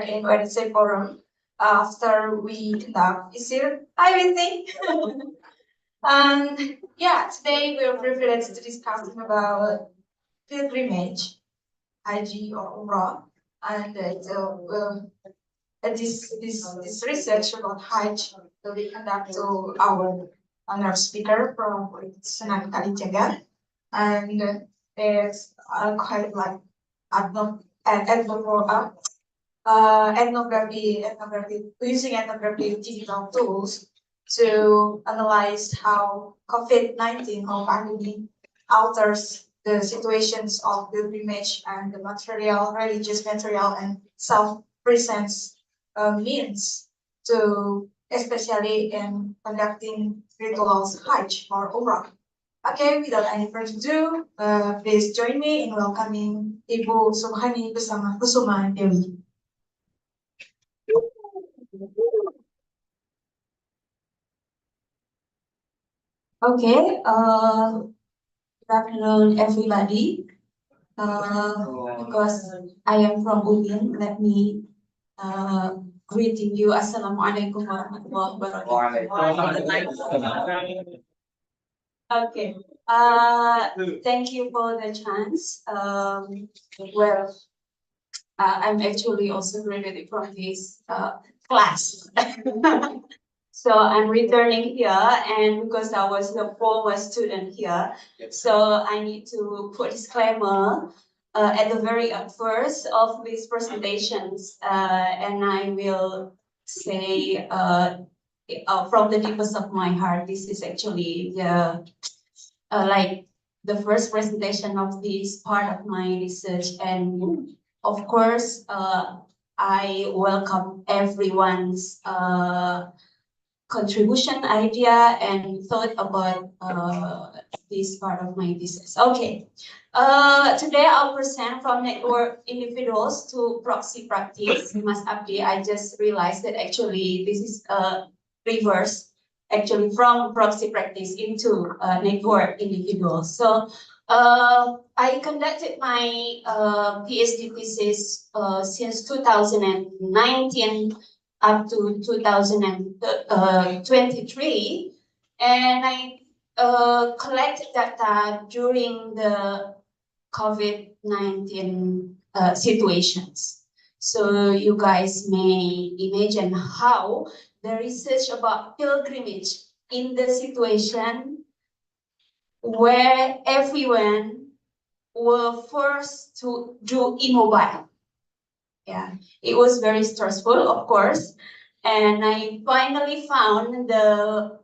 in Wednesday Forum after we conduct ISIR meeting. And yeah, today we're privileged to discussing about pilgrimage, Haji or Umrah, and this research about Hajj will be conducted to our honored speaker from Sunan Kalijaga, and there's quite like ethnography, using ethnography digital tools to analyze how COVID-19 or pandemic alters the situations of pilgrimage and the material, religious material, and self-presence means to, especially in conducting rituals Hajj or Umrah. Okay, without any further ado, please join me in welcoming Ibu Subhani bersama Kusuma Dewi. Okay, good afternoon, everybody. Because I am from Ubin, let me greeting you. Assalamualaikum warahmatullahi wabarakatuh. Okay. Thank you for the chance. Well, I'm actually also graduated from this class. So I'm returning here, and because I was the former student here, so I need to put disclaimer at the very first of these presentations, and I will say from the deepest of my heart, this is actually the like the first presentation of this part of my research, and of course, I welcome everyone's contribution, idea, and thought about this part of my thesis. Okay, today I'll present from network individuals to proxy practice. Must update. I just realized that actually this is reverse, actually from proxy practice into network individuals. So I conducted my PhD thesis since 2019 up to 2023, and I collected data during the COVID-19 situations. So you guys may imagine how the research about pilgrimage in the situation where everyone were forced to do immobile. Yeah, it was very stressful, of course, and I finally found the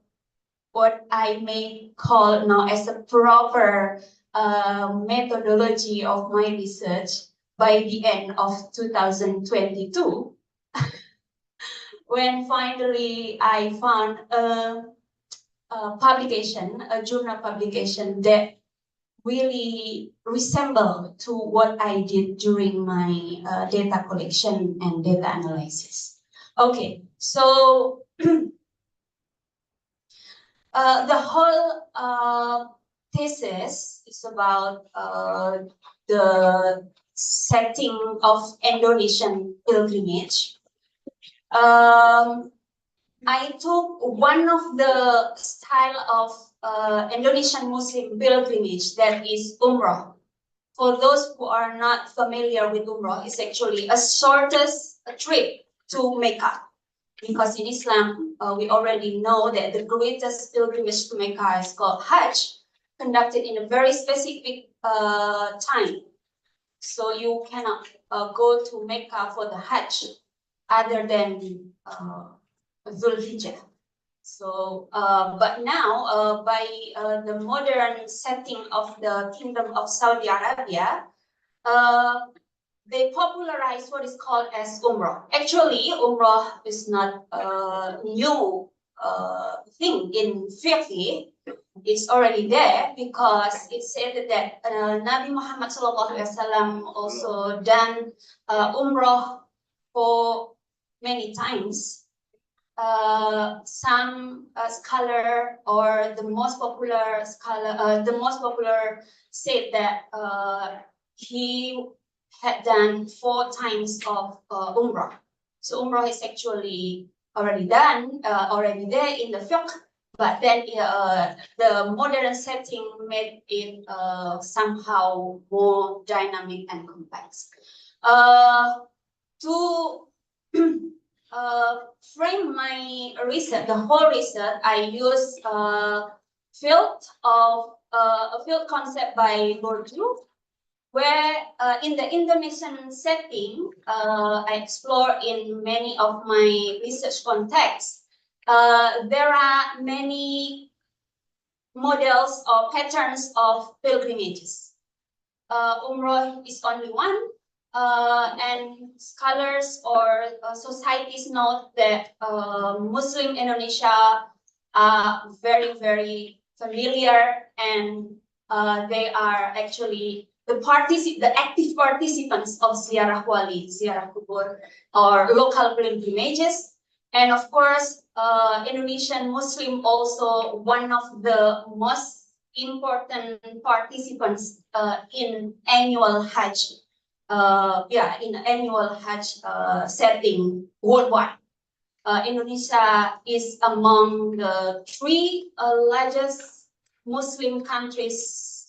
what I may call now as a proper methodology of my research by the end of 2022, when finally I found a publication, a journal publication that really resemble to what I did during my data collection and data analysis. Okay, so the whole thesis is about the setting of Indonesian pilgrimage. I took one of the style of Indonesian Muslim pilgrimage, that is Umrah. For those who are not familiar with Umrah, it's actually a shortest trip to Mecca. Because in Islam, we already know that the greatest pilgrimage to Mecca is called Hajj, conducted in a very specific time. So you cannot go to Mecca for the Hajj other than Zulhijjah. So, but now by the modern setting of the Kingdom of Saudi Arabia, they popularized what is called as Umrah. Actually, Umrah is not a new thing in fiqh. It's already there because it said that Nabi Muhammad SAW also done Umrah for many times. Some scholar or the most popular scholar, said that he had done 4 times of Umrah. So umroh is actually already done, already there in the fiqh, but then the modern setting made it somehow more dynamic and complex. To frame my research, the whole research, I use a field concept by Bourdieu, where in the Indonesian setting, I explore in many of my research contexts. There are many models or patterns of pilgrimages. Umroh is only one, and scholars or societies note that Muslim Indonesia are very, very familiar, and they are actually the active participants of ziarah wali, ziarah kubur, or local pilgrimages. And of course, Indonesian Muslim also one of the most important participants in annual Hajj, in annual Hajj setting worldwide. Indonesia is among the three largest Muslim countries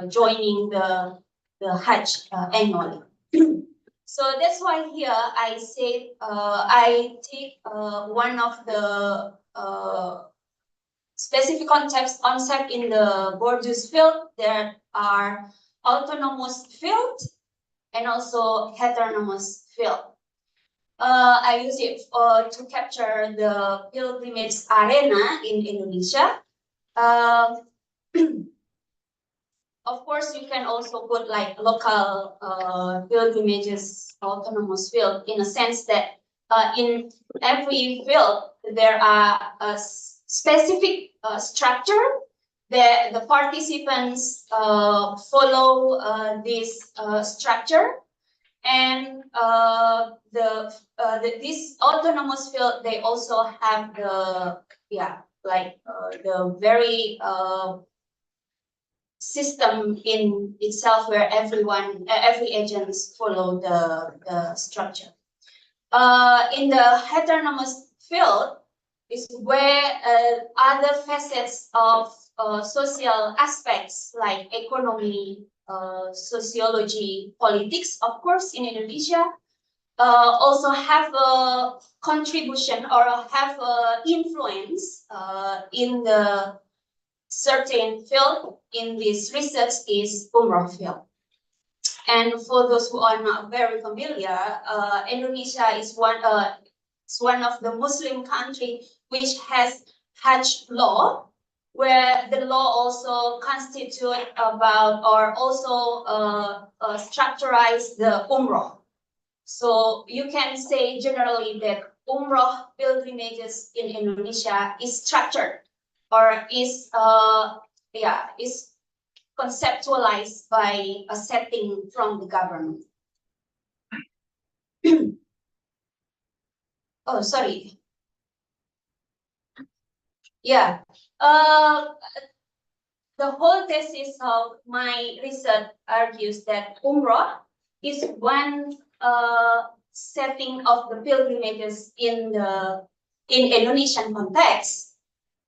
joining the Hajj annually. So that's why here I said I take one of the specific concept in the Bourdieu's field. There are autonomous field and also heteronomous field. I use it to capture the pilgrimage arena in Indonesia. Of course, you can also put like local pilgrimages, autonomous field, in a sense that in every field there are a specific structure that the participants follow this structure, and this autonomous field, they also have the the very system in itself where every agents follow the structure. In the heteronomous field is where other facets of social aspects like economy, sociology, politics, of course, in Indonesia, also have a contribution or have influence in the certain field in this research is umroh field. And for those who are not very familiar, Indonesia is one of the Muslim country which has Hajj law, where the law also constitute about or also structurize the umroh. So you can say generally that umroh pilgrimages in Indonesia is structured or is conceptualized by a setting from the government. Oh, sorry. Yeah. The whole thesis of my research argues that umroh is one setting of the pilgrimages in Indonesian context.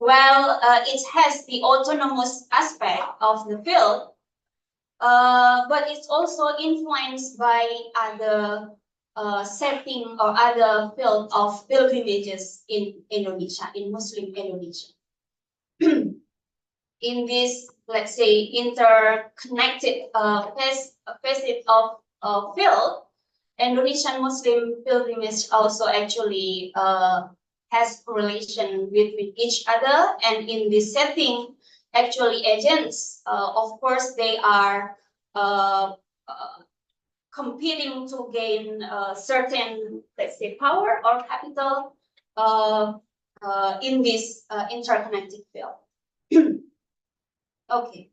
While it has the autonomous aspect of the field, but it's also influenced by other setting or other field of pilgrimages in Indonesia, in Muslim Indonesia. In this, let's say, interconnected facet of field, Indonesian Muslim pilgrimage also actually has relation with each other, and in this setting, actually agents, of course, they are competing to gain certain, let's say, power or capital in this interconnected field. Okay.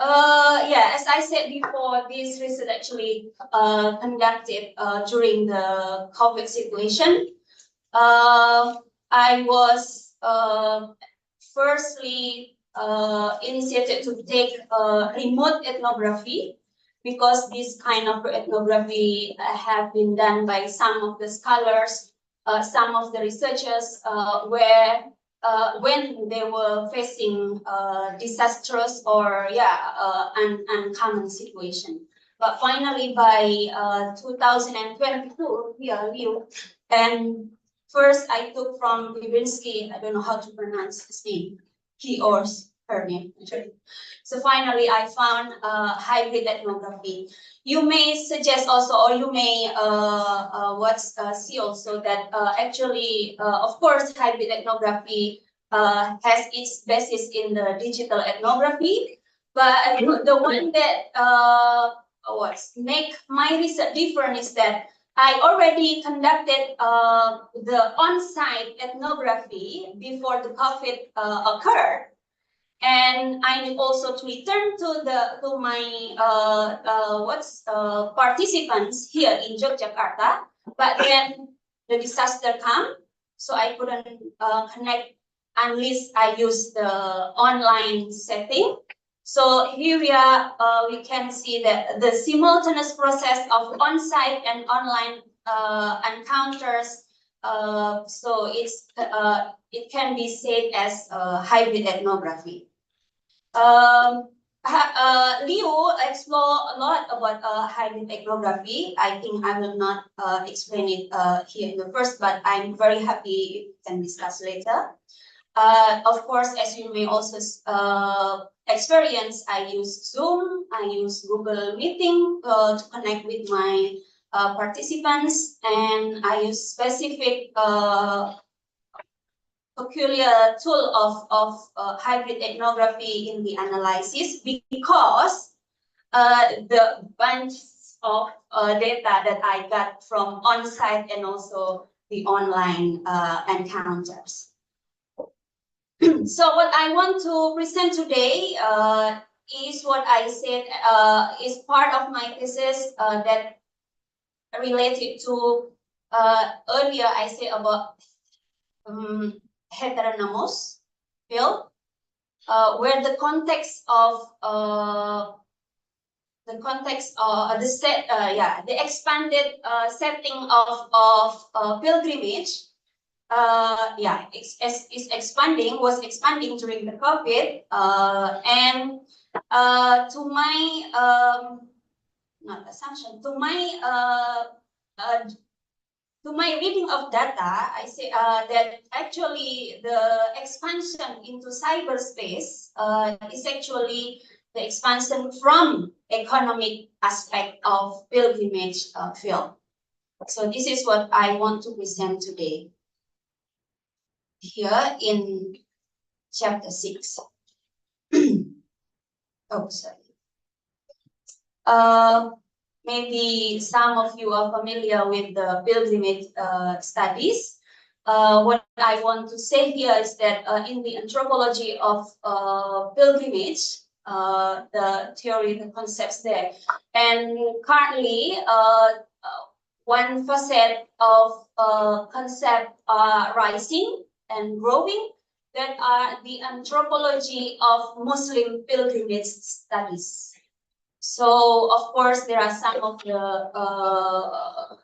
As I said before, this research actually conducted during the COVID situation. I was firstly initiated to take remote ethnography because this kind of ethnography have been done by some of the scholars, some of the researchers, where when they were facing disastrous or uncommon situation. But finally, by 2022, here, Liu, and first I took from Bibinski, I don't know how to pronounce his name, he or her name, actually. So finally, I found hybrid ethnography. You may suggest also, or you may see also that actually, of course, hybrid ethnography has its basis in the digital ethnography, but the one that make my research different is that I already conducted the on-site ethnography before the COVID occurred. And I need also to return to my participants here in Yogyakarta, but then the disaster come, so I couldn't connect unless I use the online setting. So here we can see that the simultaneous process of on-site and online encounters. So it can be said as hybrid ethnography. Liu explored a lot about hybrid ethnography. I think I will not explain it here in the first, but I'm very happy we can discuss later. Of course, as you may also experience, I use Zoom, I use Google Meeting to connect with my participants, and I use specific peculiar tool of hybrid ethnography in the analysis, because the bunch of data that I got from on-site and also the online encounters. So what I want to present today is what I said is part of my thesis that related to earlier I said about heteronymous field, where the context of the expanded setting of pilgrimage is expanding, was expanding during the COVID, and to my not assumption, to my reading of data, I say that actually the expansion into cyberspace is actually the expansion from economic aspect of pilgrimage field. So this is what I want to present today here in chapter 6. Oh, sorry. Maybe some of you are familiar with the pilgrimage studies. What I want to say here is that in the anthropology of pilgrimage, the theory, the concepts there, and currently one facet of concept rising and growing, that are the anthropology of Muslim pilgrimage studies. So, of course, there are some of the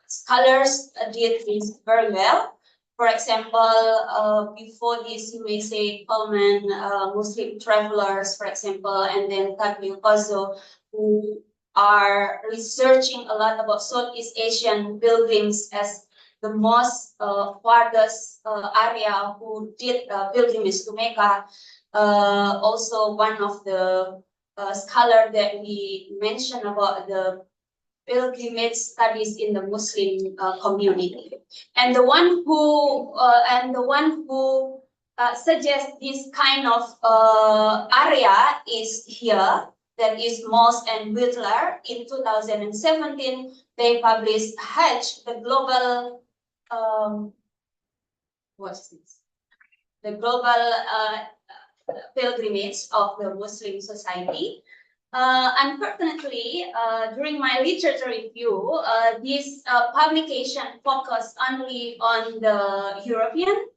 scholars did this very well. For example, before this, you may say Coleman, Muslim travelers, for example, and then Taglio Kozo, who are researching a lot about Southeast Asian pilgrims as the most farthest area who did pilgrimage to Mecca. Also, one of the scholar that we mentioned about the pilgrimage studies in the Muslim community, and the one who suggests this kind of area is here. That is Moss and Whitler. In 2017, they published Hajj, the global what's this? The global pilgrimage of the Muslim society. Unfortunately, during my literature review, this publication focused only on the European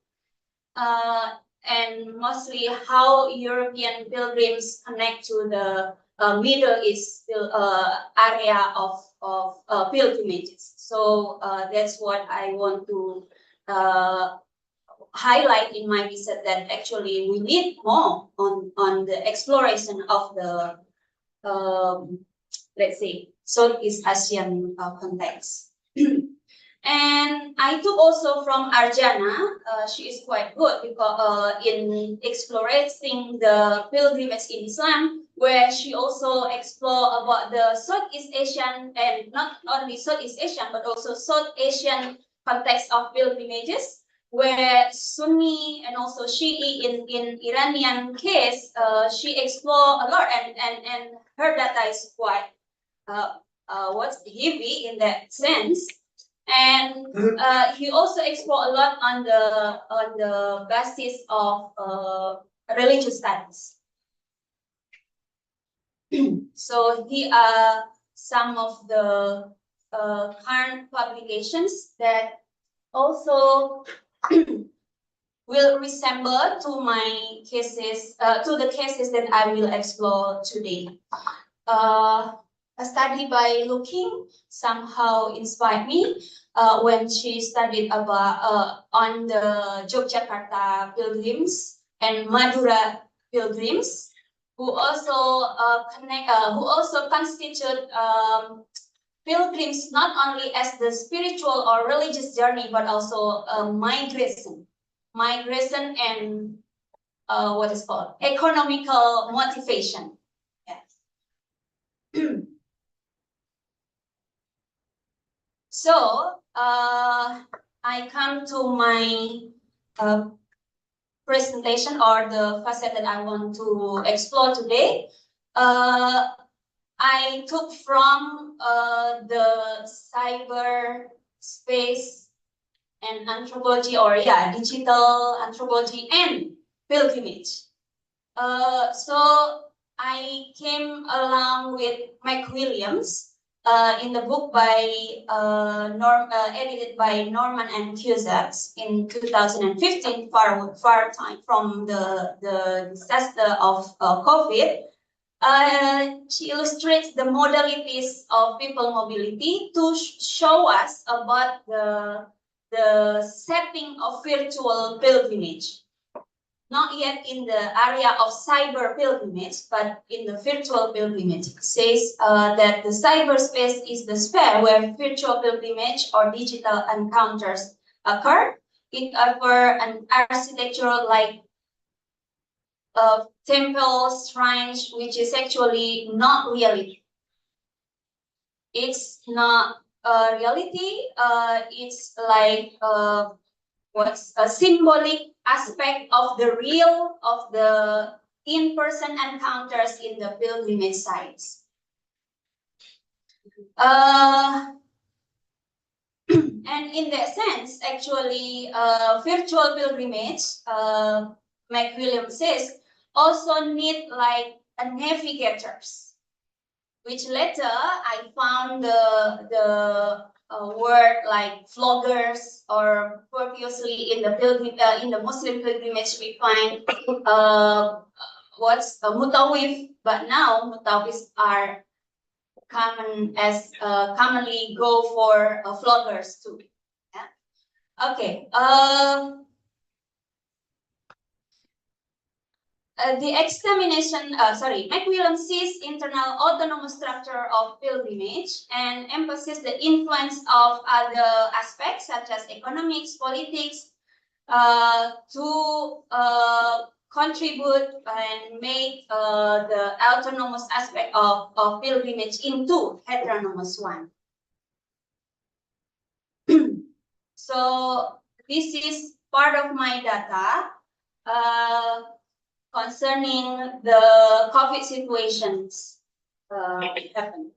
and mostly how European pilgrims connect to the Middle is still area of pilgrimages. So that's what I want to highlight in my visit, that actually we need more on the exploration of the let's say Southeast Asian context. And I took also from Arjana. She is quite good because in exploring the pilgrimage in Islam, where she also explore about the Southeast Asian, and not only Southeast Asian but also South Asian context of pilgrimages, where Sunni and also Shi'i in Iranian case, she explore a lot, and her data is quite what's heavy in that sense. And he also explore a lot on the basis of religious studies. So here are some of the current publications that also will resemble to my cases, to the cases that I will explore today. A study by Looking somehow inspired me when she studied about on the Yogyakarta pilgrims and Madura pilgrims, who also who also constitute pilgrims not only as the spiritual or religious journey, but also migration and what is called economical motivation. Yeah. So I come to my presentation, or the facet that I want to explore today. I took from the cyber space and anthropology, or digital anthropology and pilgrimage. So I came along with Mike Williams in the book by edited by Norman and Cusack in 2015, far time from the disaster of COVID. She illustrates the modalities of people mobility to show us about the setting of virtual pilgrimage. Not yet in the area of cyber pilgrimage, but in the virtual pilgrimage. It says that the cyberspace is the sphere where virtual pilgrimage or digital encounters occur. It offers an architecture like temples, shrines, which is actually not reality. It's not reality. It's like what's a symbolic aspect of the real, of the in-person encounters in the pilgrimage sites. And in that sense, actually, virtual pilgrimage, McWilliams says, also need like a navigators, which later I found the word like vloggers, or previously in the Muslim pilgrimage we find what's mutawif, but now mutawifs are commonly go for vloggers too. Yeah. Okay. The examination, McWilliams sees internal autonomous structure of pilgrimage and emphasizes the influence of other aspects such as economics, politics, to contribute and make the autonomous aspect of pilgrimage into heteronomous one. So this is part of my data concerning the COVID situations happen.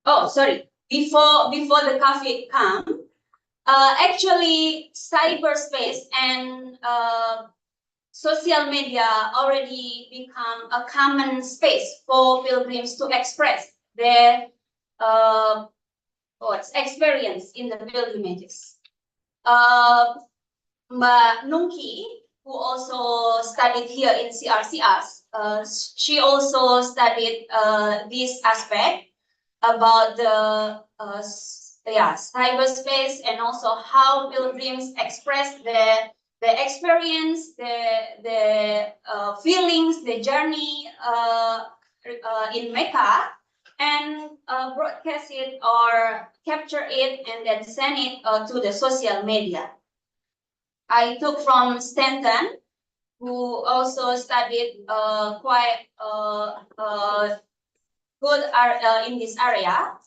Oh, sorry. Before the COVID come, actually cyberspace and social media already become a common space for pilgrims to express their experience in the pilgrimages. Mbak Nungki who also studied here in CRCS, she also studied this aspect about the cyberspace, and also how pilgrims express the experience, the feelings, the journey in Mecca, and broadcast it or capture it and then send it to the social media. I took from Stanton, who also studied quite good in this area.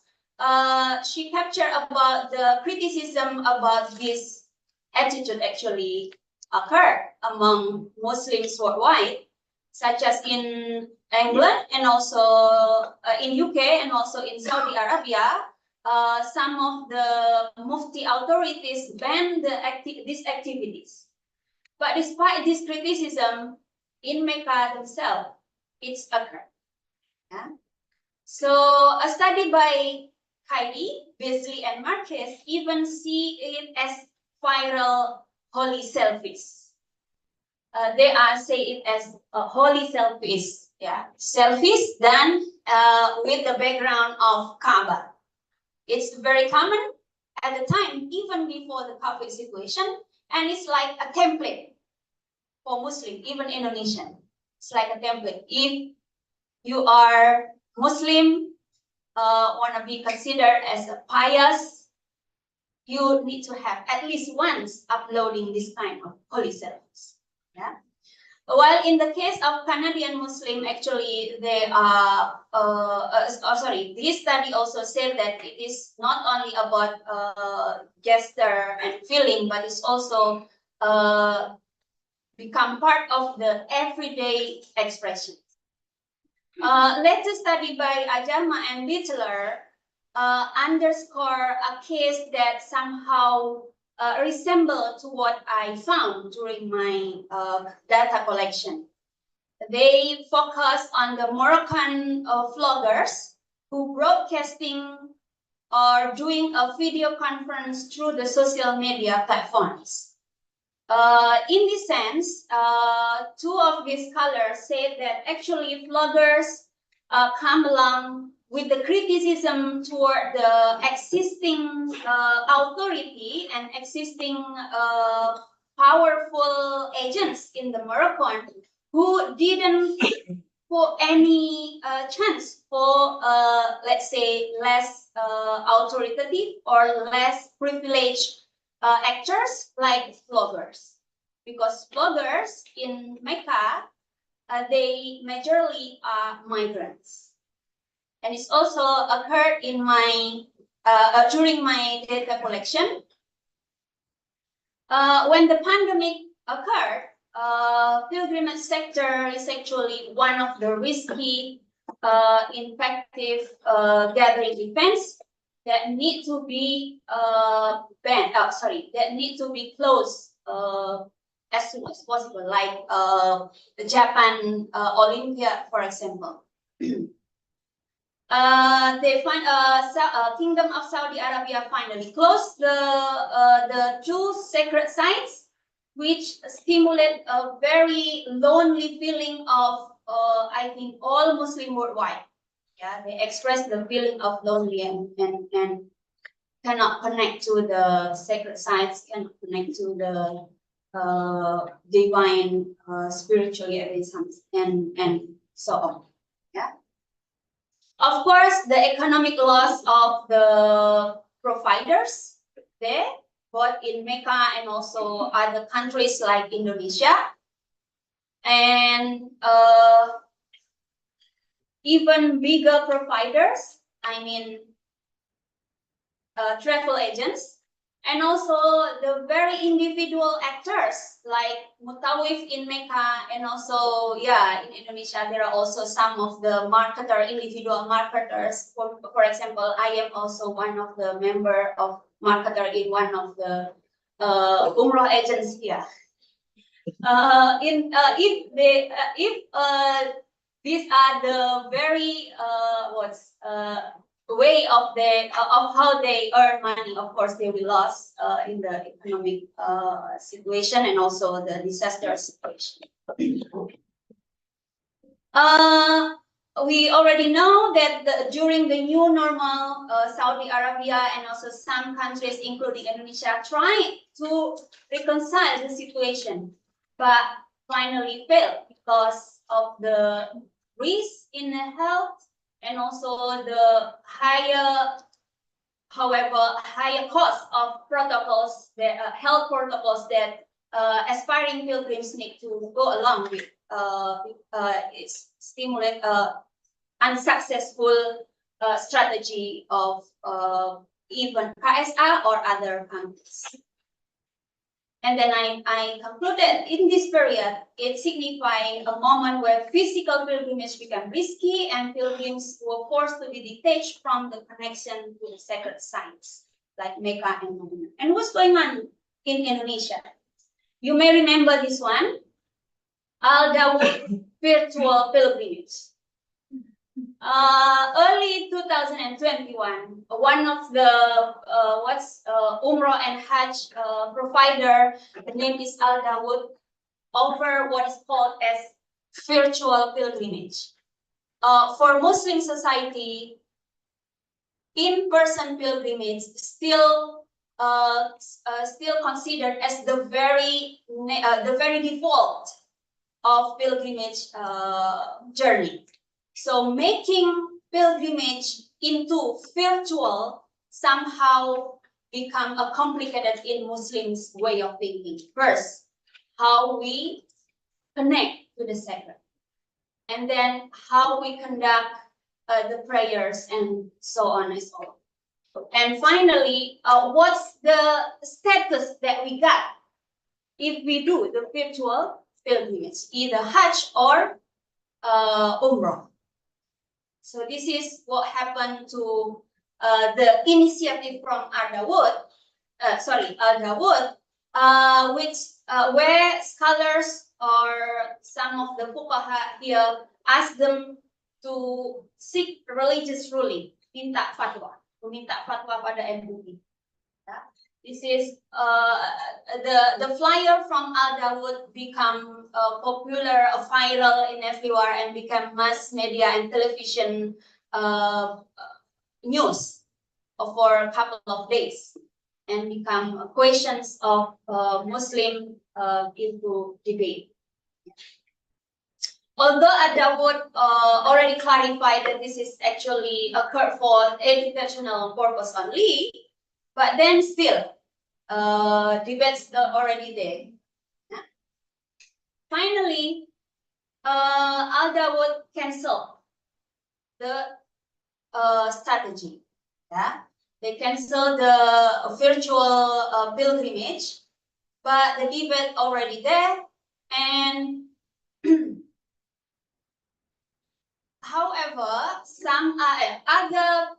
She captured about the criticism about this attitude actually occurred among Muslims worldwide, such as in England and also in UK and also in Saudi Arabia. Some of the Mufti authorities banned these activities. But despite this criticism, in Mecca themselves, it's occurred. Yeah? So a study by Heidi, Beasley, and Marquez even see it as viral holy selfies. They are say it as holy selfies. Yeah, selfies done with the background of Kaaba. It's very common at the time, even before the COVID situation, and it's like a template for Muslim, even Indonesian. It's like a template. If you are Muslim, want to be considered as a pious, you need to have at least once uploading this kind of holy selfies. Yeah. While in the case of Canadian Muslim, actually they are, this study also said that it is not only about gesture and feeling, but it's also become part of the everyday expression. Latest study by Ajama and Littler underscore a case that somehow resemble to what I found during my data collection. They focus on the Moroccan vloggers who broadcasting or doing a video conference through the social media platforms. In this sense, two of these scholars said that actually vloggers come along with the criticism toward the existing authority and existing powerful agents in the Moroccan who didn't put any chance for, let's say, less authoritative or less privileged actors like vloggers. Because vloggers in Mecca, they majorly are migrants. And it's also occurred in my during my data collection. When the pandemic occurred, pilgrimage sector is actually one of the risky, infective gathering events that need to be banned. That need to be closed as soon as possible, like the Japan Olympia, for example. They find Kingdom of Saudi Arabia finally closed the two sacred sites, which stimulate a very lonely feeling of I think all Muslim worldwide. Yeah, they express the feeling of lonely and cannot connect to the sacred sites, cannot connect to the divine spirituality and so on. Yeah. Of course, the economic loss of the providers there, both in Mecca and also other countries like Indonesia, and even bigger providers, I mean travel agents, and also the very individual actors like Mutawif in Mecca, and also in Indonesia there are also some of the individual marketers. For example, I am also one of the member of marketer in one of the Umrah agents here. If these are the very way of how they earn money. Of course, they will lose in the economic situation and also the disaster situation. We already know that during the new normal, Saudi Arabia and also some countries, including Indonesia, trying to reconcile the situation, but finally failed because of the risk in the health and also the higher cost of protocols, that health protocols that aspiring pilgrims need to go along with. It's stimulate unsuccessful strategy of even KSA or other countries. And then I concluded in this period, it signifying a moment where physical pilgrimage became risky and pilgrims were forced to be detached from the connection to the sacred sites like Mecca and Medina. And what's going on in Indonesia? You may remember this one, Al-Dawud virtual pilgrimage. Early 2021, one of the Umrah and Hajj provider, the name is Al Dawood, offer what is called as virtual pilgrimage. For Muslim society, in-person pilgrimage still considered as the very default of pilgrimage journey. So making pilgrimage into virtual somehow become a complicated in Muslims' way of thinking. First, how we connect to the sacred, and then how we conduct the prayers and so on and so on. And finally, what's the status that we got if we do the virtual pilgrimage, either Hajj or Umrah. So this is what happened to the initiative from Al-Dawud, which where scholars or some of the fuqaha here ask them to seek religious ruling, minta fatwa pada MUI. This is the flyer from Al-Dawud become popular, viral in everywhere, and become mass media and television news for a couple of days, and become questions of Muslim into debate. Although Al-Dawud already clarified that this is actually occurred for educational purpose only, but then still, debates are already there. Finally, Al-Dawud canceled the strategy. Yeah, they canceled the virtual pilgrimage, but the debate already there. And however, some other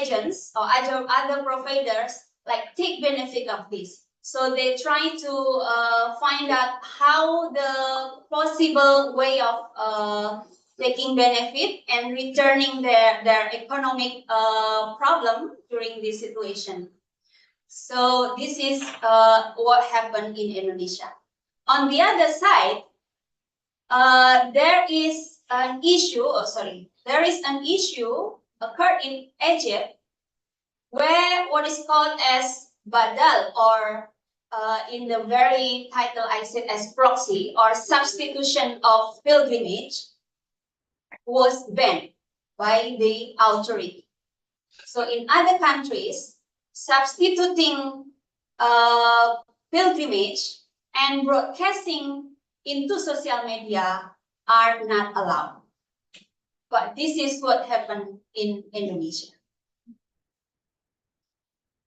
agents or other providers like take benefit of this. So they try to find out how the possible way of taking benefit and returning their economic problem during this situation. So this is what happened in Indonesia. On the other side, there is an issue occurred in Egypt where what is called as badal, or in the very title I said as proxy, or substitution of pilgrimage, was banned by the authority. So in other countries, substituting pilgrimage and broadcasting into social media are not allowed. But this is what happened in Indonesia.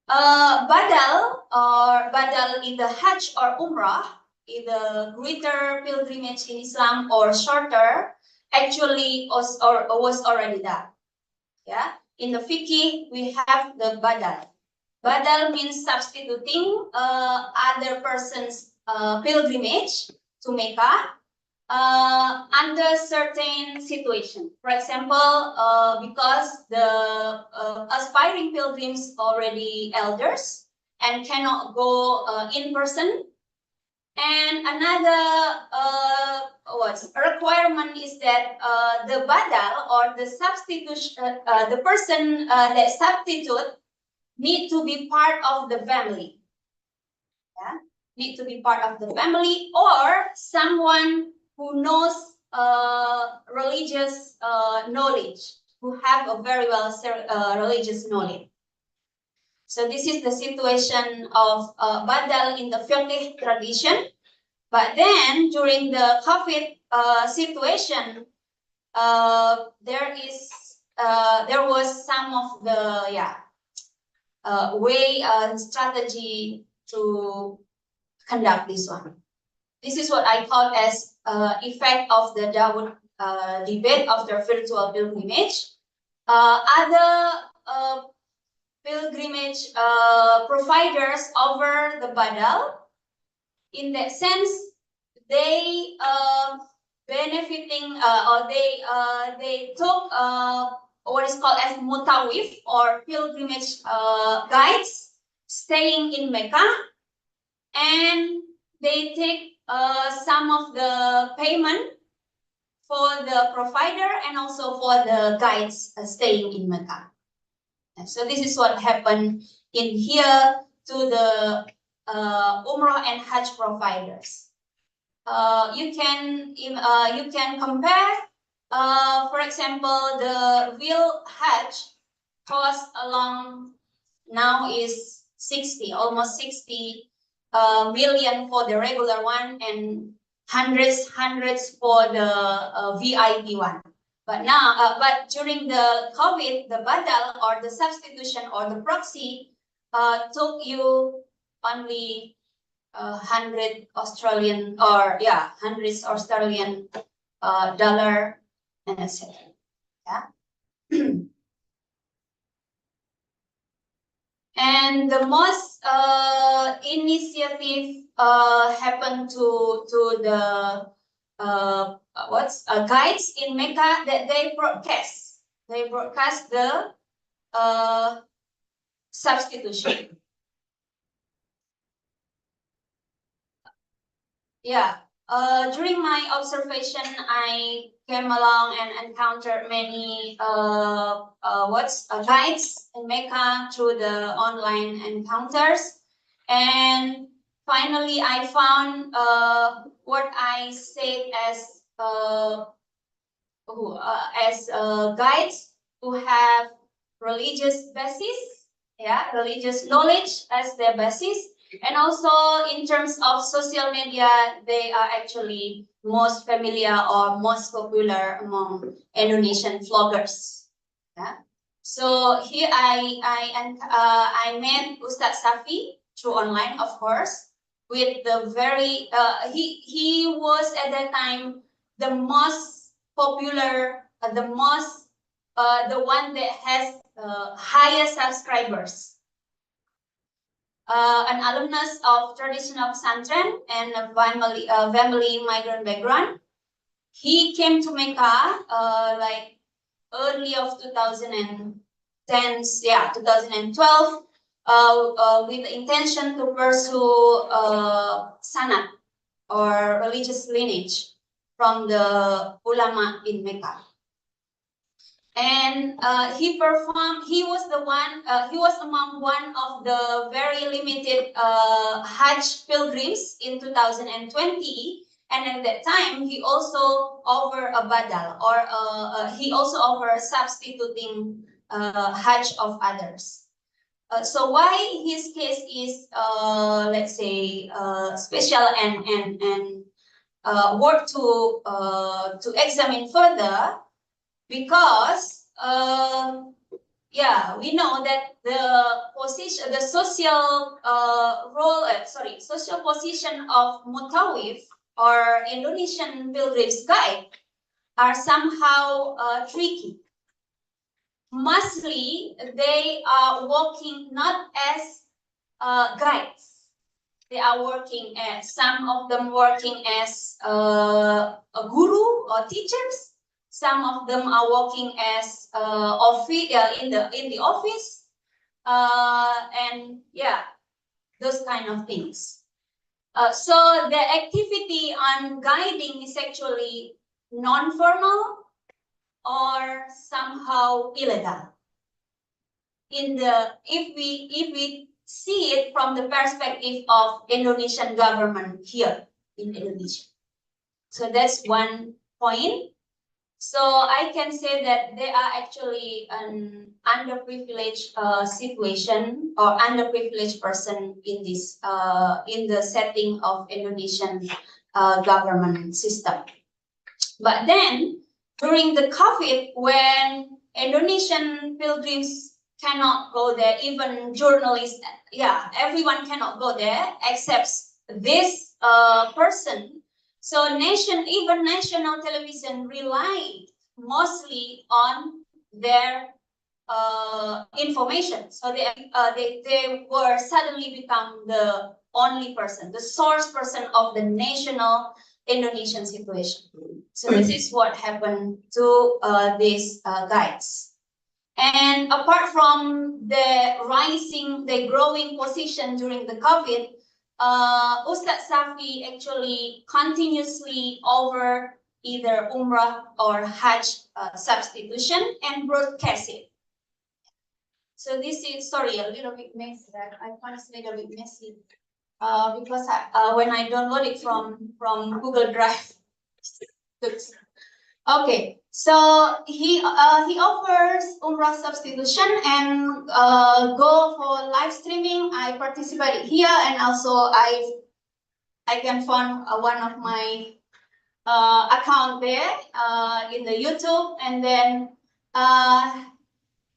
Badal in the Hajj or Umrah, either greater pilgrimage in Islam or shorter, actually was already done. Yeah, in the fiqh we have the badal. Badal means substituting other person's pilgrimage to Mecca under certain situation. For example, because the aspiring pilgrims already elders and cannot go in person. And another requirement is that the badal or the substitution, the person that substitute need to be part of the family. Yeah, need to be part of the family or someone who knows religious knowledge, who have a very well religious knowledge. So this is the situation of badal in the fiqh tradition. But then during the COVID situation, there was some of the way and strategy to conduct this one. This is what I call as effect of the Dawood debate of the virtual pilgrimage. Other pilgrimage providers over the badal. In that sense, they benefiting or they took what is called as mutawif or pilgrimage guides staying in Mecca, and they take some of the payment for the provider and also for the guides staying in Mecca. And so this is what happened in here to the Umrah and Hajj providers. You can compare, for example, the real Hajj cost along now is almost 60 million for the regular one and hundreds for the VIP one. But now, but during the COVID, the badal or the substitution or the proxy took you only 100 Australian or hundreds Australian dollar and etc. Yeah. And the most initiative happened to the guides in Mecca that they broadcast the substitution. Yeah. During my observation, I came along and encountered many guides in Mecca through the online encounters, and finally I found what I said as guides who have religious basis, religious knowledge as their basis. And also in terms of social media, they are actually most familiar or most popular among Indonesian vloggers. Yeah. So here I met Ustadz Safi through online, of course, with the very he was at that time the most popular, the one that has highest subscribers. An alumnus of traditional pesantren and a family migrant background. He came to Mecca like early of 2010, 2012, with the intention to pursue sanad or religious lineage from the ulama in Mecca. And he was among one of the very limited Hajj pilgrims in 2020. And at that time, he also offered a badal, or he also offered substituting Hajj of others. So why his case is, let's say, special and worth to examine further? Because we know that the social social position of mutawif or Indonesian pilgrims guide are somehow tricky. Mostly they are working not as guides, They are working as, some of them working as a guru or teachers. Some of them are working as in the office, and yeah, those kind of things. So the activity on guiding is actually non-formal or somehow illegal. If we see it from the perspective of Indonesian government here in Indonesia. So that's one point. So I can say that they are actually an underprivileged situation or underprivileged person in this in the setting of Indonesian government system. But then during the COVID, when Indonesian pilgrims cannot go there, even journalists, yeah, everyone cannot go there except this person. So even national television relied mostly on their information. So they were suddenly become the only person, the source person of the national Indonesian situation. So this is what happened to these guides. And apart from the growing position during the COVID, Ustadz Safi actually continuously over either Umrah or Hajj substitution and broadcast it. So this is, sorry, a little bit messy. I find it's a little bit messy because when I download it from Google Drive. Okay, so he offers Umrah substitution and go for live streaming. I participated here, and also I can find one of my account there in the YouTube, and then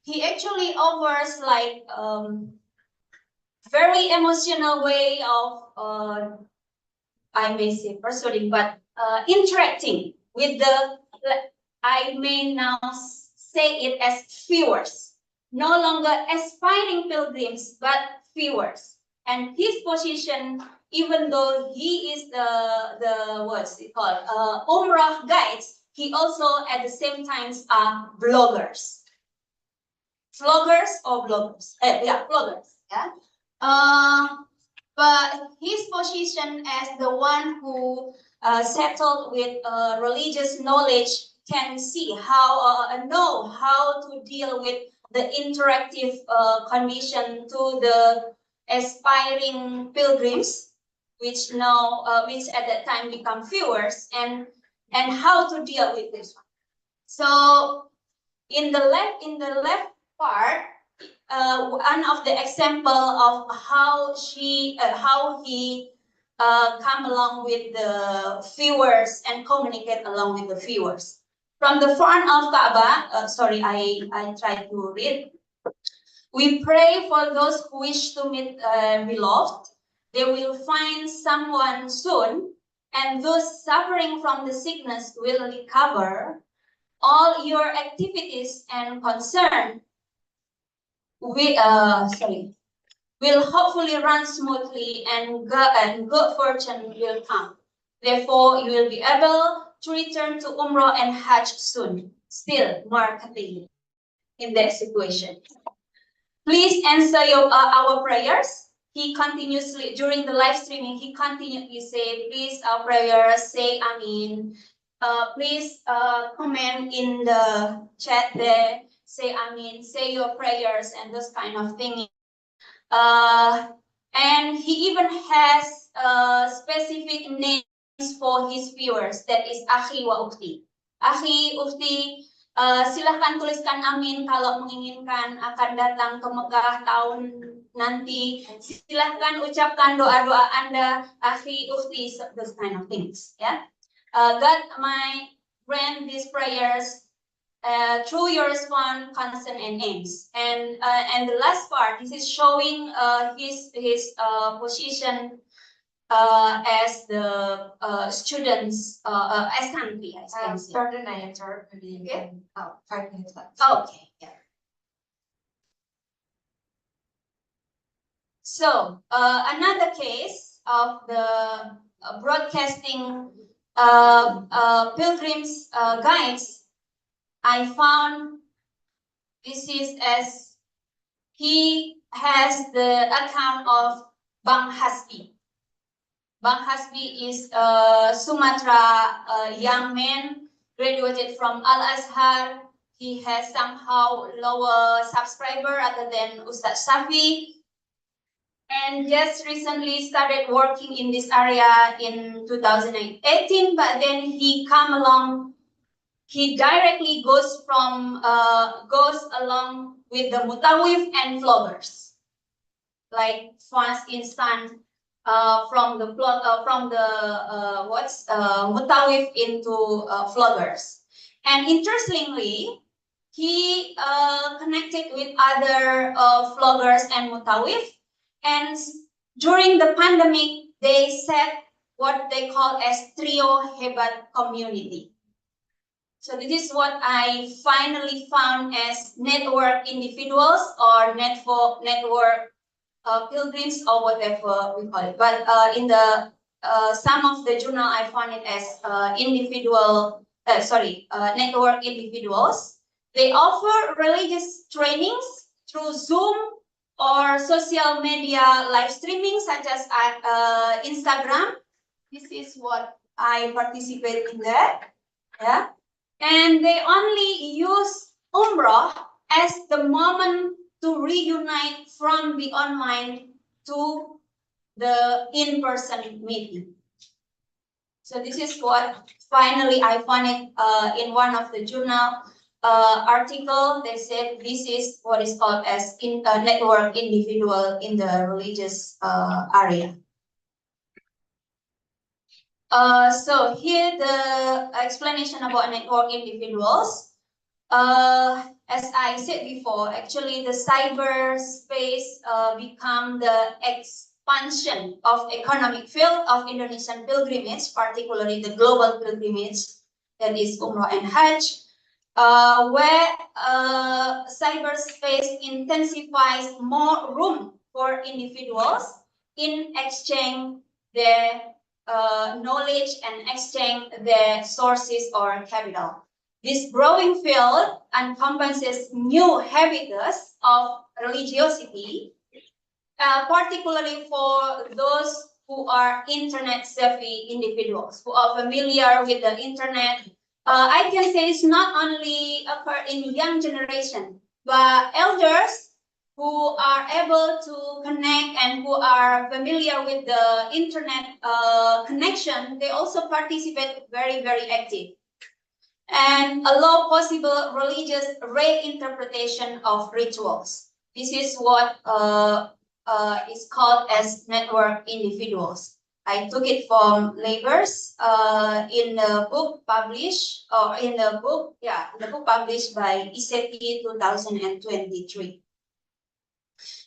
he actually offers like very emotional way of I may say persuading, but interacting with the, I may now say it as viewers, no longer aspiring pilgrims, but viewers. And his position, even though he is the what's it called, Umrah guides, he also at the same time are bloggers. Vloggers or bloggers? Yeah, bloggers. Yeah. But his position as the one who settled with religious knowledge can see know how to deal with the interactive condition to the aspiring pilgrims, which at that time become viewers, and how to deal with this one. So in the left part, one of the example of how he come along with the viewers and communicate along with the viewers. From the front of Kaaba, sorry, I tried to read. We pray for those who wish to meet beloved. They will find someone soon, and those suffering from the sickness will recover. All your activities and concern will hopefully run smoothly, and good fortune will come. Therefore, you will be able to return to Umrah and Hajj soon. Still, marketing in that situation. Please answer our prayers. He continuously, during the live streaming, he continuously say, please our prayers, say Amin. Please comment in the chat there, say Amin, say your prayers and those kind of things. And he even has specific names for his viewers, that is Akhi wa Ukti. Akhi, Ukti, silahkan tuliskan amin kalau menginginkan akan datang ke Mekah tahun nanti. Silahkan ucapkan doa-doa Anda, Akhi, Ukti, those kind of things. Yeah. God might grant these prayers through your response, concern, and aims. And the last part, this is showing his position as the students as country. Pardon, I interrupt. Maybe okay. 5 minutes left. Okay. Yeah. So another case, of the broadcasting pilgrims guides, I found this is as he has the account of Bang Hasbi. Bang Hasbi is a Sumatra young man, graduated from Al Azhar. He has somehow lower subscriber other than Ustaz Safi, and just recently started working in this area in 2018. But then he come along. He directly goes along with the Mutawif and vloggers. Like for instance, from the Mutawif into vloggers. And interestingly, he connected with other vloggers and Mutawif. And during the pandemic, they set what they call as Trio Hebat Community. So this is what I finally found as network individuals or network pilgrims or whatever we call it. But in the some of the journal, I found it as network individuals. They offer religious trainings through Zoom or social media live streaming such as Instagram. This is what I participate in that. Yeah. And they only use Umrah as the moment to reunite from the online to the in-person meeting. So this is what finally I found it in one of the journal article. They said this is what is called as network individual in the religious area. So here the explanation about network individuals. As I said before, actually the cyberspace become the expansion of economic field of Indonesian pilgrimage, particularly the global pilgrimage, that is Umrah and Hajj, where cyberspace intensifies more room for individuals in exchange their knowledge and exchange their sources or capital. This growing field encompasses new habitats of religiosity, particularly for those who are internet savvy individuals, who are familiar with the internet. I can say it's not only occur in young generation, but elders who are able to connect and who are familiar with the internet connection, they also participate very, very active and allow possible religious reinterpretation of rituals. This is what is called as network individuals. I took it from Labors in the book published, the book published by ICT 2023.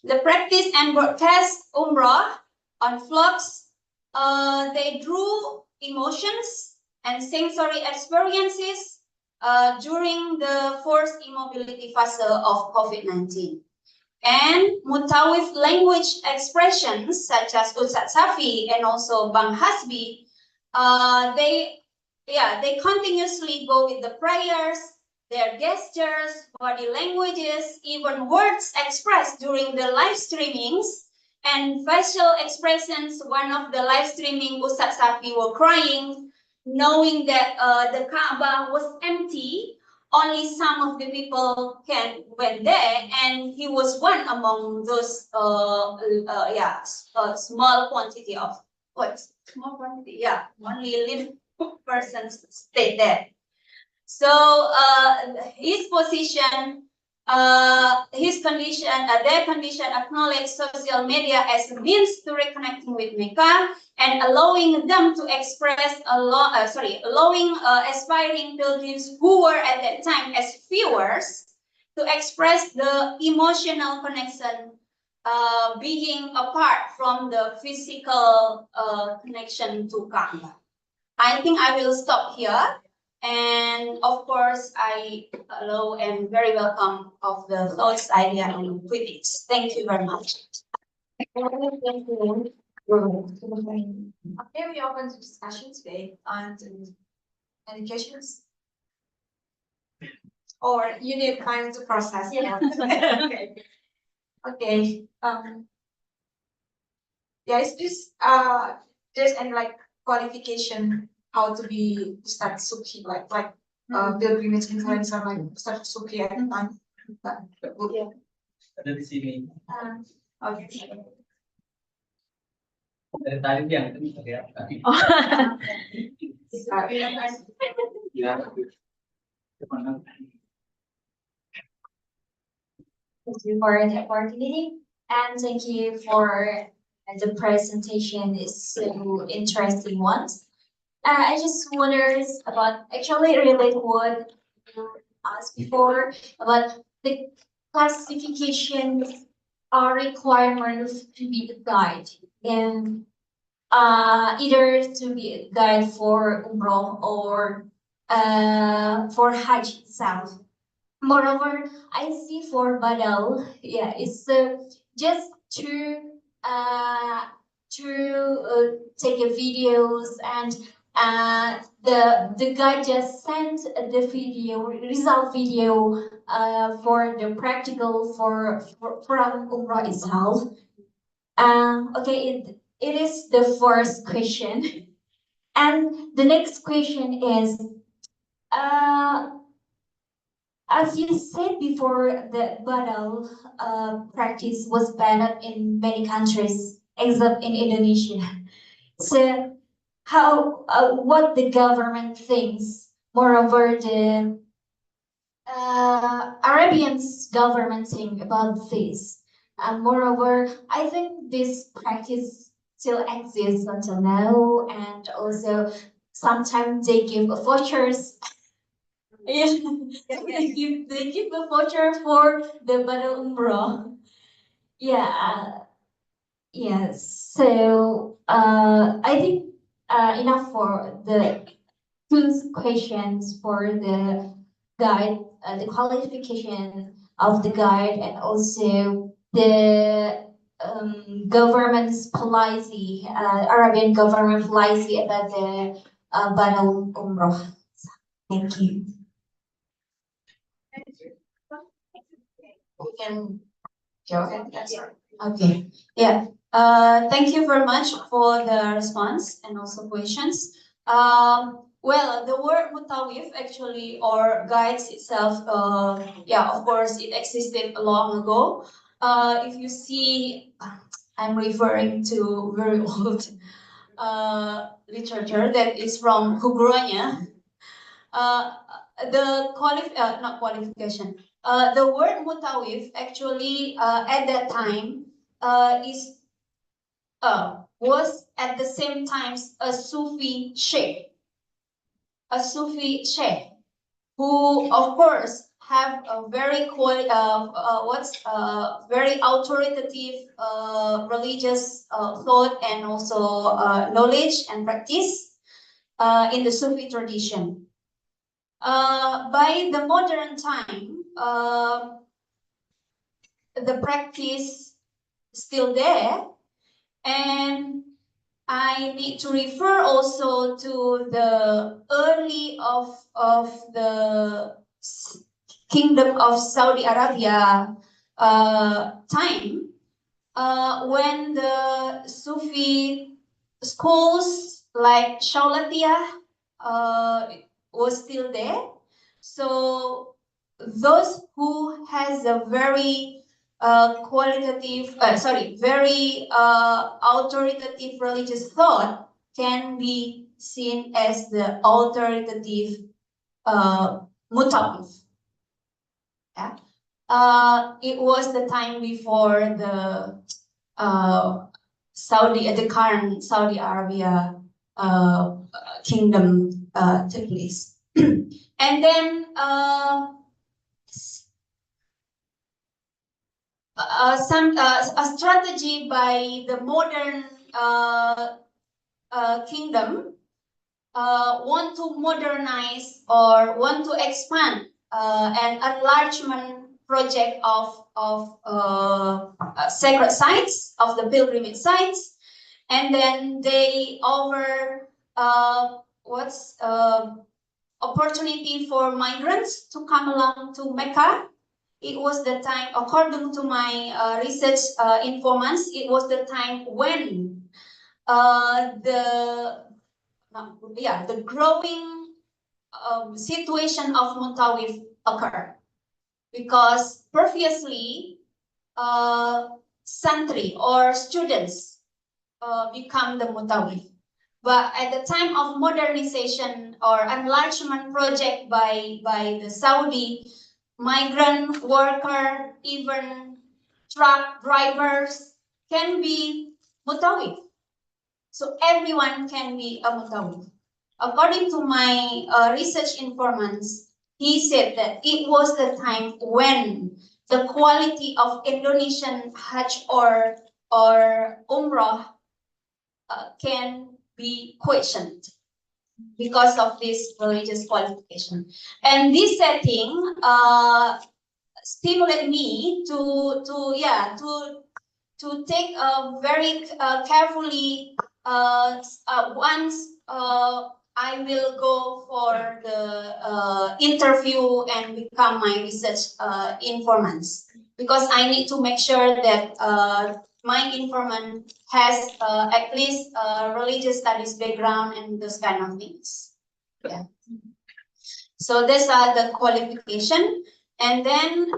The practice and broadcast Umrah on vlogs, they drew emotions and sensory experiences during the first immobility phase of COVID-19. And Mutawif language expressions such as Ustaz Safi and also Bang Hasbi, they continuously go with the prayers, their gestures, body languages, even words expressed during the live streamings and facial expressions. One of the live streaming, Ustaz Safi were crying, knowing that the Kaaba was empty. Only some of the people went there, and he was one among those small quantity of small quantity, only little persons stayed there. So his position, his condition, their condition acknowledge social media as a means to reconnecting with Mecca and allowing them to express allowing aspiring pilgrims who were at that time as viewers to express the emotional connection being apart from the physical connection to Kaaba. I think I will stop here. And of course, I allow and very welcome of the thoughts, idea, and critics. Thank you very much. Thank you. Okay, we open to discussion today on the educations. Or you need time to process. Yeah. Okay. Okay, yeah, is this, there's any like qualification how to be, to start Suki, like, pilgrimage influencer, like start Suki at the time? Yeah. Ada di sini. Okay. Dari tadi yang itu ya. Ya. Thank you for the opportunity and thank you for the presentation. It's so interesting one. I just wondered about actually relate what you asked before about the classification or requirement to be a guide and either to be a guide for Umroh or for Hajj itself. Moreover, I see for Badal, yeah, it's just uh, to take a videos and the guy just sent the video result video for the practical for from Umrah itself. Okay, it is the first question, and the next question is as you said before, the Badal practice was banned in many countries except in Indonesia. So, how what the government thinks? Moreover, the Arabian's government think about this. And moreover, I think this practice still exists until now, and also sometimes they give vouchers. Yeah, they give a voucher for the Badal Umrah. Yeah, yes. So I think enough for the two questions for the guide, the qualification of the guide, and also the government's policy, Arabian government policy about the Badal Umrah. Thank you. We can go ahead and answer. Okay, yeah. Thank you very much for the response and also questions. Well, the word mutawif actually or guides itself, yeah, of course, it existed long ago. If you see, I'm referring to very old literature that is from Hugronya. Not qualification. The word mutawif actually at that time is was at the same time a Sufi sheikh who of course have a very very authoritative religious thought and also knowledge and practice in the Sufi tradition. By the modern time, the practice still there, and I need to refer also to the early of the Kingdom of Saudi Arabia time, when the Sufi schools like Shaulatia was still there. So those who has a very very authoritative religious thought can be seen as the authoritative mutawif. Yeah. It was the time before the the current Saudi Arabia kingdom took place. And then a strategy by the modern kingdom want to modernize or want to expand an enlargement project of sacred sites, of the pilgrimage sites. And then they offer what's opportunity for migrants to come along to Mecca. It was the time, according to my research informants, it was the time when the growing situation of Muntawif occurred, because previously santri or students become the Muntawif. But at the time of modernization or enlargement project by the Saudi, migrant worker, even truck drivers can be Muntawif. So everyone can be a Muntawif. According to my research informants, he said that it was the time when the quality of Indonesian Hajj or Umrah can be questioned because of this religious qualification. And this setting stimulated me to take a very carefully once I will go for the interview and become my research informants, because I need to make sure that my informant has at least religious studies background and those kind of things. Yeah. So these are the qualification. And then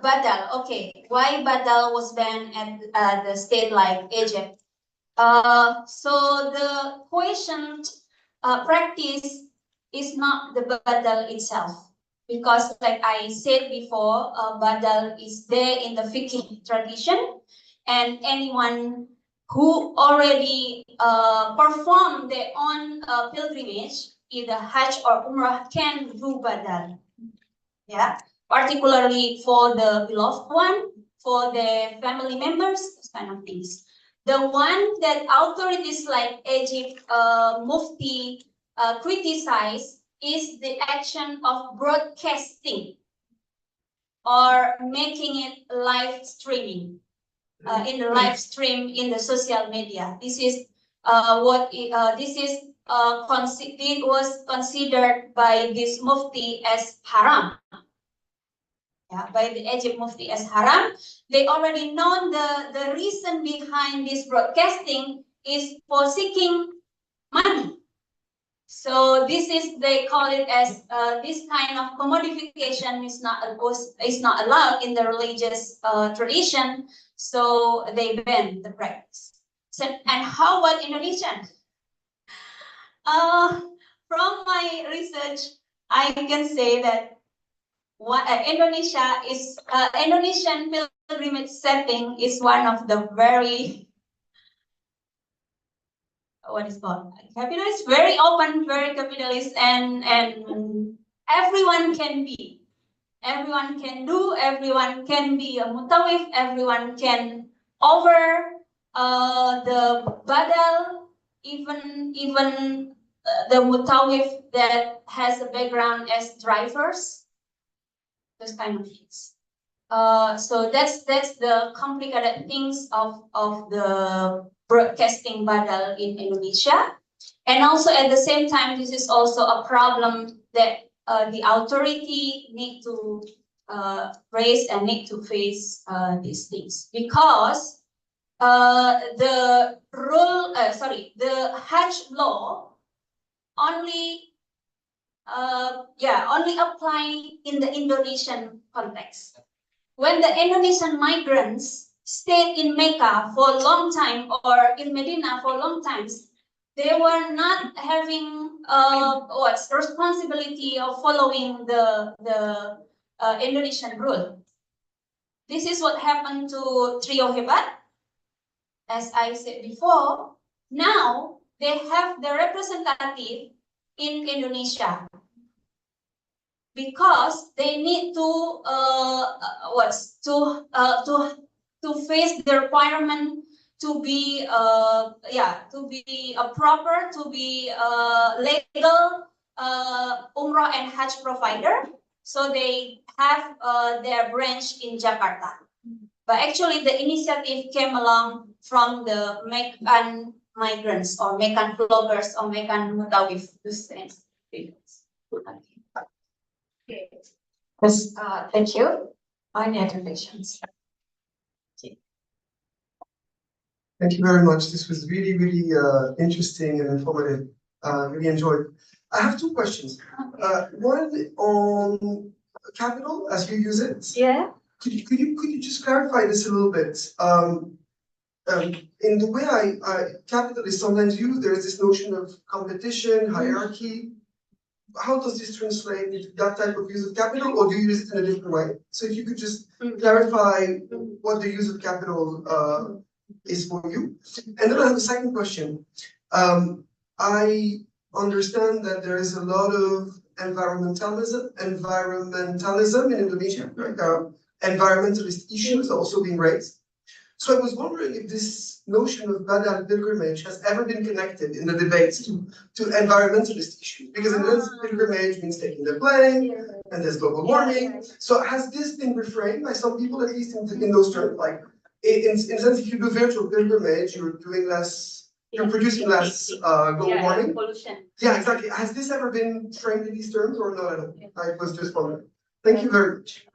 Badal. Okay, why Badal was banned at the state like Egypt? So the question practice is not the Badal itself, because like I said before, Badal is there in the fiqh tradition, and anyone who already performed their own pilgrimage, either Hajj or Umrah, can do Badal. Yeah, particularly for the beloved one, for the family members, those kind of things. The one that authorities like Egypt, Mufti criticize is the action of broadcasting or making it live streaming in the live stream in the social media. This is it was considered by this Mufti as haram. Yeah, by the Egypt Mufti as haram. They already know the reason behind this broadcasting is for seeking money. So this is, they call it as this kind of commodification is not allowed in the religious tradition. So they ban the practice. So, and how about Indonesian? From my research, I can say that Indonesia is Indonesian pilgrimage setting is one of the very, what is called, capitalist, very open, very capitalist, and everyone can be, everyone can do, everyone can be a Muntawif, everyone can over the Badal, even the Muntawif that has a background as drivers, those kind of things. So that's the complicated things of the broadcasting Badal in Indonesia. And also at the same time, this is also a problem that the authority need to raise and need to face these things, because the Hajj law only only apply in the Indonesian context. When the Indonesian migrants stayed in Mecca for a long time or in Medina for long times, they were not having responsibility of following the Indonesian rule. This is what happened to Trio Hebat. As I said before, now they have the representative in Indonesia, because they need to face the requirement to be proper, to be legal Umrah and Hajj provider. So they have their branch in Jakarta. But actually, the initiative came along from the Mekan migrants or Mekan vloggers or Mekan Mutawif. Yes, thank you. Any other questions? Thank you very much. This was really, really interesting and informative. Really enjoyed. I have two questions. One on capital as you use it. Yeah. Could you just clarify this a little bit? In the way capital is sometimes used, there is this notion of competition, hierarchy. How does this translate into that type of use of capital, or do you use it in a different way? So if you could just clarify what the use of capital is for you. And then I have a second question. I understand that there is a lot of environmentalism in Indonesia, right? Environmentalist issues also being raised. So I was wondering if this notion of Badal pilgrimage has ever been connected in the debates to environmentalist issues, because in this pilgrimage means taking the plane, and there's global warming. So has this been reframed by some people, at least in those terms? Like, in a sense, if you do virtual pilgrimage, you're doing less, you're producing less global warming. Pollution. Yeah, exactly. Has this ever been framed in these terms or not at all? I was just wondering. Thank you very much.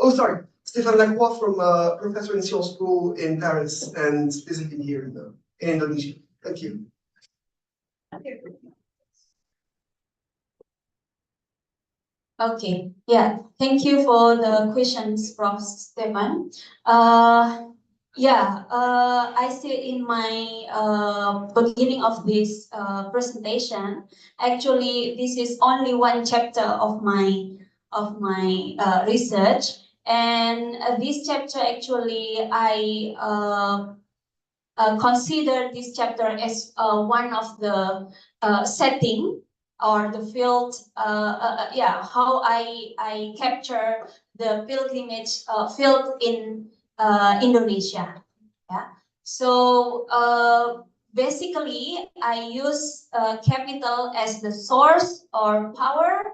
Oh, sorry. Stéphane Lacroix from professor in Sciences Po in Paris and physically here in Indonesia. Thank you. Okay, yeah, thank you for the questions, Prof. Stefan. I said in my beginning of this presentation, actually this is only one chapter of my research, and this chapter actually I consider this chapter as one of the setting or the field, how I capture the pilgrimage field in Indonesia. Yeah. So basically, I use capital as the source or power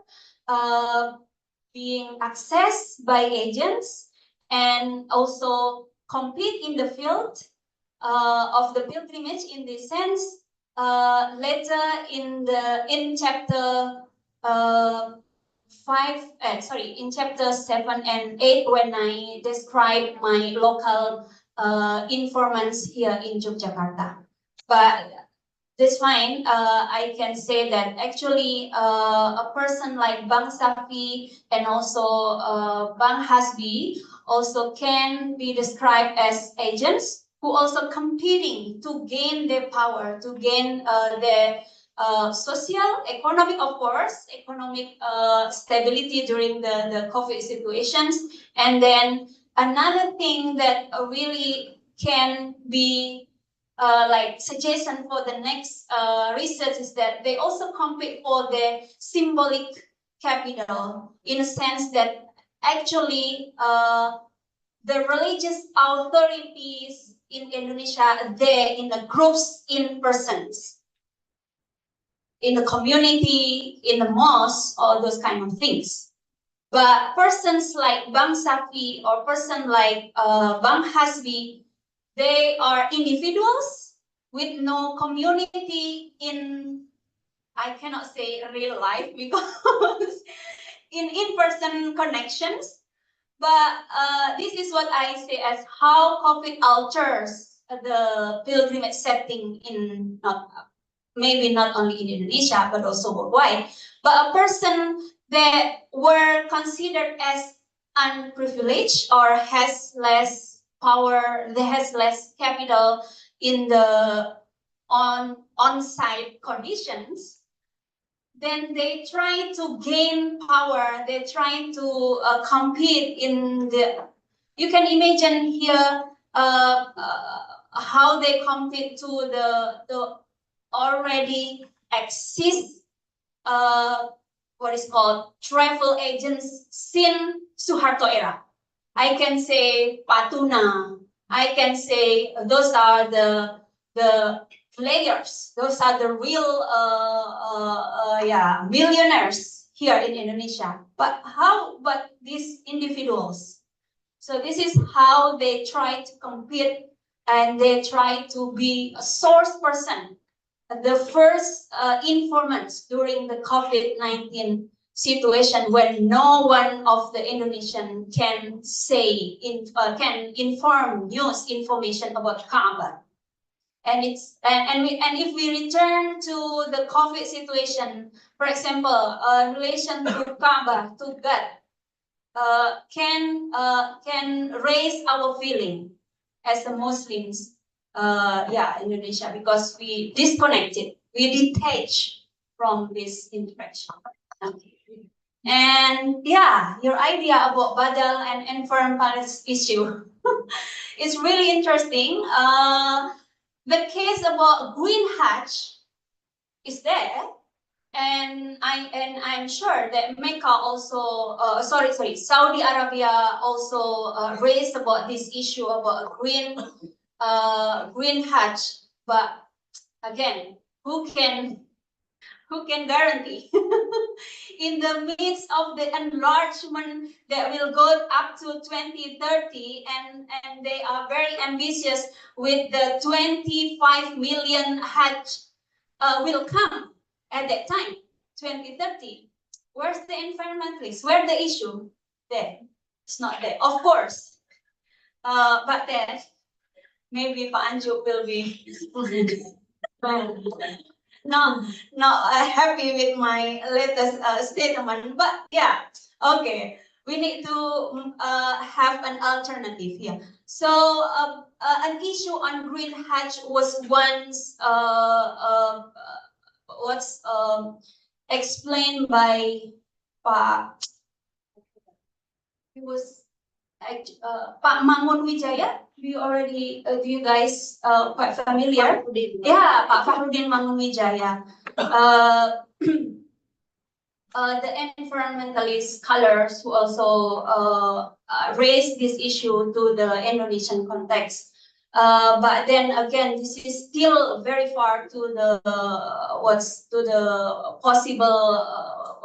being accessed by agents and also compete in the field of the pilgrimage in this sense. Later in chapter in chapter 7 and 8, when I describe my local informants here in Yogyakarta. But that's fine. I can say that actually a person like Bang Safi and also Bang Hasbi also can be described as agents who also competing to gain their power, to gain their social, economic, of course, economic stability during the COVID situations. And then another thing that really can be like suggestion for the next research is that they also compete for the symbolic capital, in a sense that actually the religious authorities in Indonesia, they're in the groups, in persons, in the community, in the mosque, all those kind of things. But persons like Bang Safi or person like Bang Hasbi, they are individuals with no community in, I cannot say real life because in-person connections. But this is what I say as how COVID alters the pilgrimage setting in maybe not only in Indonesia, but also worldwide. But a person that were considered as unprivileged or has less power, that has less capital in the on-site conditions, then they try to gain power, they try to compete in the, you can imagine here how they compete to the already exist what is called travel agents since Suharto era. I can say Patuna, I can say those are the players, those are the real millionaires here in Indonesia. But how about these individuals? So this is how they try to compete, and they try to be a source person, the first informants during the COVID-19 situation, when no one of the Indonesian can say can inform news information about Kaaba. And if we return to the COVID situation, for example, relation to Kaaba, to God, can raise our feeling as the Muslims, Indonesia, because we disconnected, we detach from this interaction. And yeah, your idea about Badal and foreign policy issue is really interesting. The case about Green Hatch is there, and I'm sure that Mecca also, Saudi Arabia also raised about this issue about Green Hatch, but again, who can guarantee in the midst of the enlargement that will go up to 2030, and they are very ambitious with the 25 million Hajj will come at that time, 2030. Where's the environmentalists? Where's the issue? There, it's not there, of course. But then maybe Pak Anjuk will be not happy with my latest statement, but yeah, okay. We need to have an alternative here. So an issue on Green Hatch was once explained by Pak. It was Pak Mangun Wijaya. Do you guys quite familiar? Yeah, Pak Fahrudin Mangun Wijaya. The environmentalist scholars who also raised this issue to the Indonesian context. But then again, this is still very far to the possible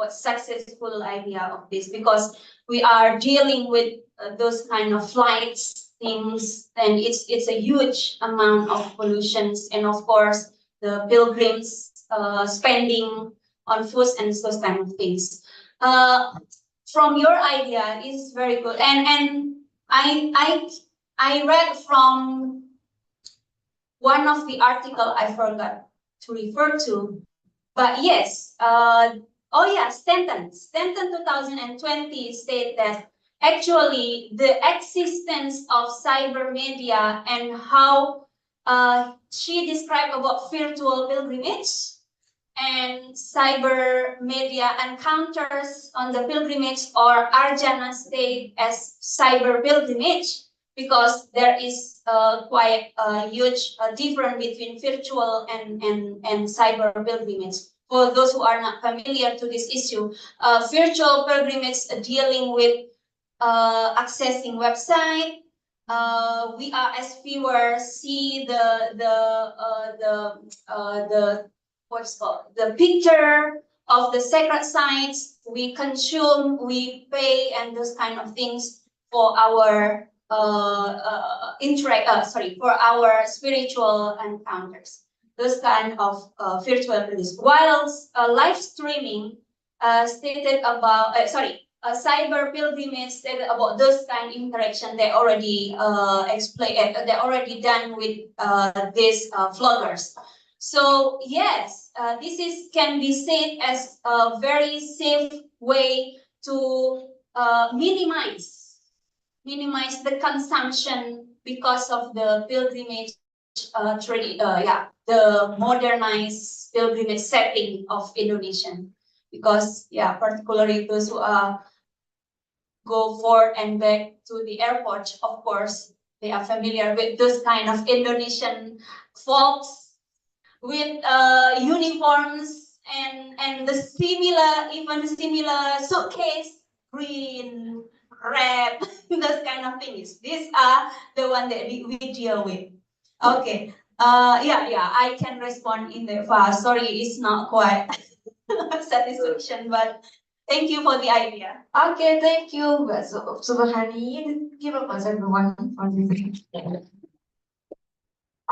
successful idea of this, because we are dealing with those kind of flights things, and it's a huge amount of pollutions, and of course the pilgrims spending on food and those kind of things. From your idea is very good, and I read from one of the article I forgot to refer to, but yes, Stanton 2020 state that actually the existence of cyber media and how she described about virtual pilgrimage and cyber media encounters on the pilgrimage or Arjana state as cyber pilgrimage, because there is quite a huge difference between virtual and cyber pilgrimage. For those who are not familiar to this issue, virtual pilgrimage dealing with accessing website. We are as viewers see what's called the picture of the sacred sites. We consume, we pay, and those kind of things for our for our spiritual encounters. Those kind of virtual release. Whilst live streaming stated about cyber pilgrimage stated about those kind of interaction. They already explained. They already done with these vloggers. So yes, this can be said as a very safe way to minimize the consumption because of the pilgrimage the modernized pilgrimage setting of Indonesian. Because particularly those who go forth and back to the airport, of course, they are familiar with those kind of Indonesian folks with uniforms and the similar suitcase, green, red, those kind of things. These are the one that we deal with. Okay. I can respond in the fast. Sorry, it's not quite satisfaction, but Thank you for the idea. Okay, thank you, Mbak Subhani. Give up us everyone for this.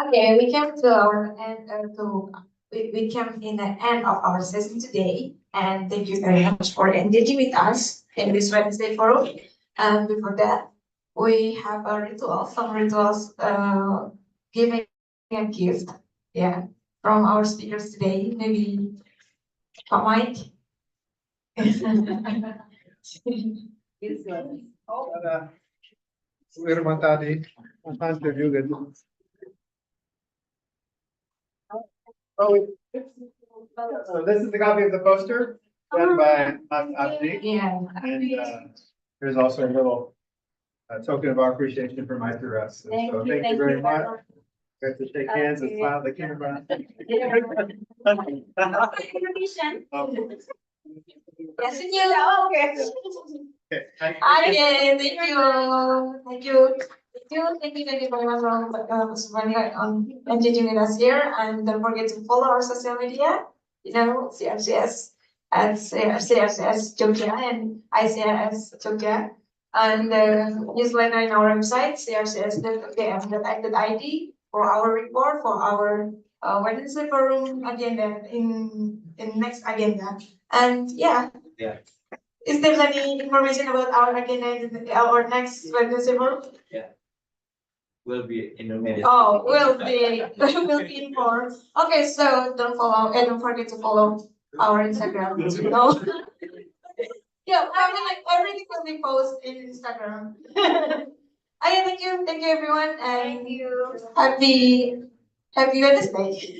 Okay, we came to our end we came in the end of our session today, and thank you very much for engaging with us in this Wednesday forum. And before that, we have some rituals, giving a gift, yeah, from our speakers today. Maybe Pak Mike. Irma tadi, nanti juga tuh. So this is the copy of the poster done by Ashley, Yeah. and there's also a little token of our appreciation for my rest. So thank you very much. Got to shake hands and smile at the camera. Yes, thank you. Okay. Okay, thank you. Okay, thank you. Thank you. Thank you very much for on engaging with us here. And don't forget to follow our social media, CRCS at CRCS Jogja and ICRS Jogja. And newsletter in our website, crcs.km.id for our report, for our Wednesday forum agenda in next agenda. And yeah. Yeah. Is there any information about our agenda in our next Wednesday forum? Will be in the media. Oh, will be informed. Okay, so don't forget to follow our Instagram. No. Yeah, everything will be posted in Instagram. Okay, thank you everyone, and Thank you. happy Wednesday.